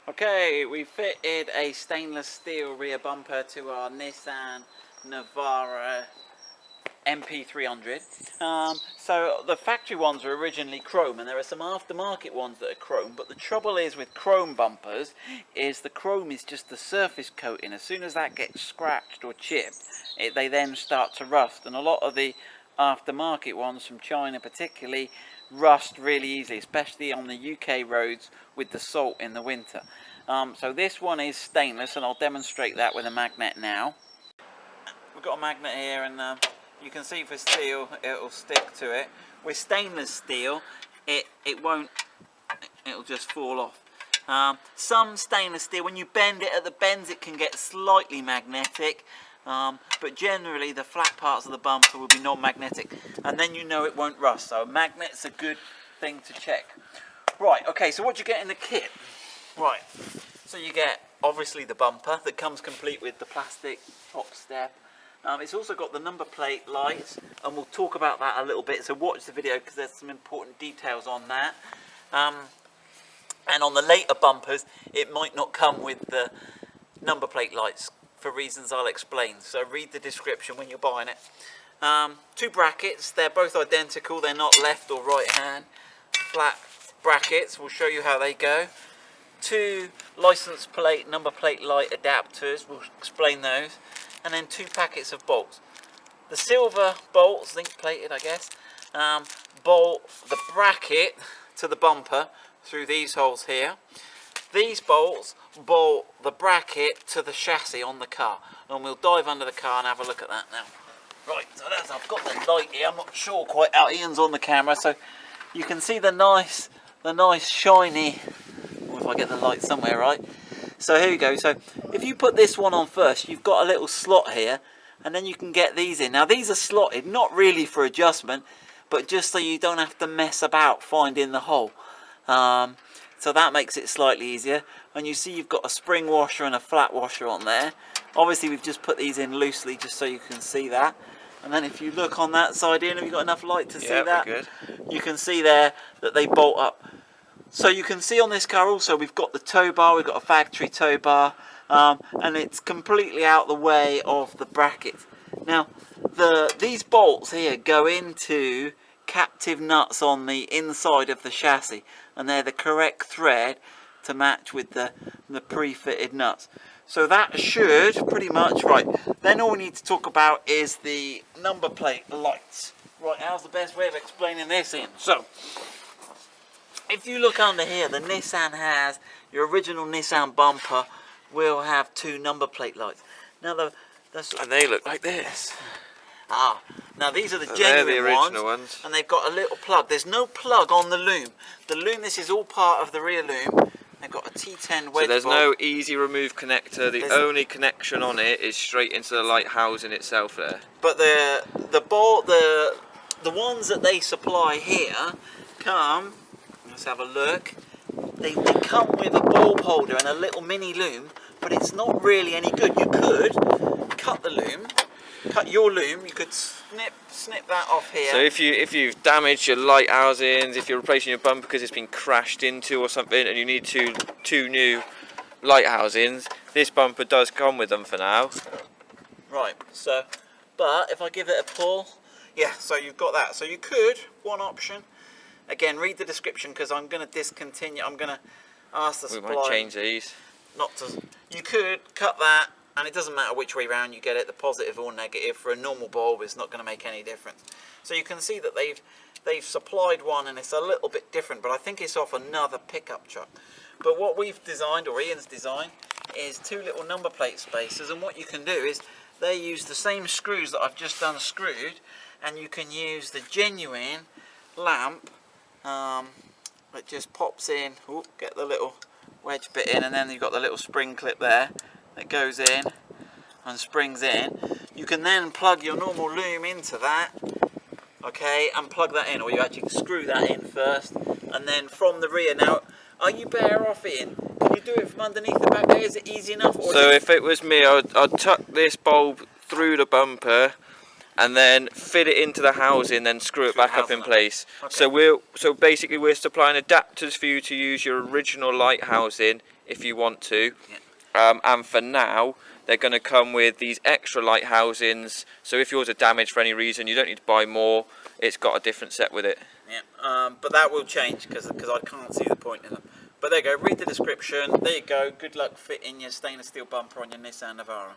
Okay, we fitted a stainless steel rear bumper to our Nissan Navara NP300. So the factory ones were originally chrome, and there are some aftermarket ones that are chrome, but the trouble is with chrome bumpers is the chrome is just the surface coating. As soon as that gets scratched or chipped, they then start to rust, and a lot of the aftermarket ones from China particularly rust really easily, especially on the UK roads with the salt in the winter. So this one is stainless, and I'll demonstrate that with a magnet now. We've got a magnet here, and you can see for steel it'll stick to it. With stainless steel it won't, it'll just fall off. Some stainless steel, when you bend it at the bends, it can get slightly magnetic, but generally the flat parts of the bumper will be non-magnetic, and then you know it won't rust. So a magnet's a good thing to check. Right, okay, so what do you get in the kit? Right, so you get obviously the bumper that comes complete with the plastic top step. It's also got the number plate lights, and we'll talk about that a little bit, so watch the video because there's some important details on that. And on the later bumpers it might not come with the number plate lights for reasons I'll explain, so read the description when you're buying it. Two brackets, they're both identical, they're not left or right hand. Flat brackets, we'll show you how they go. Two license plate, number plate light adapters, we'll explain those. And then two packets of bolts. The silver bolts, zinc plated I guess, bolt the bracket to the bumper through these holes here. These bolts bolt the bracket to the chassis on the car, and we'll dive under the car and have a look at that now. Right, so that's, I've got the light here, I'm not sure quite how Ian's on the camera, so you can see the nice shiny, or if I get the light somewhere right. So here we go. So if you put this one on first, you've got a little slot here, and then you can get these in. Now these are slotted, not really for adjustment, but just so you don't have to mess about finding the hole. So that makes it slightly easier. And you see you've got a spring washer and a flat washer on there. Obviously we've just put these in loosely just so you can see that. And then if you look on that side in, have you got enough light to see that? Good. You can see there that they bolt up. So you can see on this car also we've got the tow bar, we've got a factory tow bar, and it's completely out the way of the brackets. Now these bolts here go into captive nuts on the inside of the chassis, and they're the correct thread to match with the pre-fitted nuts. So that should pretty much, right, then all we need to talk about is the number plate lights. Right, how's the best way of explaining this in? So if you look under here, the Nissan has, your original Nissan bumper will have two number plate lights. Now and they look like this. Now these are the genuine the original ones, and they've got a little plug. There's no plug on the loom. The loom, this is all part of the rear loom. They've got a T10 wedge. So there's no easy remove connector. The only connection on it is straight into the light housing itself there. But the ones that they supply here come. Let's have a look. They come with a bulb holder and a little mini loom, but it's not really any good. You could cut the loom, cut your loom. You could snip that off here. So if you've damaged your light housings, if you're replacing your bumper because it's been crashed into or something, and you need two new light housings, this bumper does come with them for now. Right. So, but if I give it a pull, yeah. So you've got that. So you could, one option. Again, read the description because I'm going to discontinue. I'm going to ask the supplier. We might change these. Not to. You could cut that, and it doesn't matter which way round you get it, the positive or negative. For a normal bulb, it's not going to make any difference. So you can see that they've supplied one, and it's a little bit different, but I think it's off another pickup truck. But what we've designed, or Ian's designed, is two little number plate spacers, and what you can do is they use the same screws that I've just unscrewed, and you can use the genuine lamp. It just pops in. Ooh, get the little wedge bit in, and then you've got the little spring clip there that goes in and springs in. You can then plug your normal loom into that, okay, and plug that in, or you actually screw that in first, and then from the rear. Now, are you better off, Ian? Can you do it from underneath the back there? Is it easy enough? Or so if it was me, I'd tuck this bulb through the bumper and then fit it into the housing, then screw it back up in place. Okay. So basically we're supplying adapters for you to use your original light housing if you want to. Yeah. And for now they're going to come with these extra light housings, so if yours are damaged for any reason you don't need to buy more, it's got a different set with it. Yeah, but that will change because I can't see the point in them. But there you go, read the description, there you go, good luck fitting your stainless steel bumper on your Nissan Navara.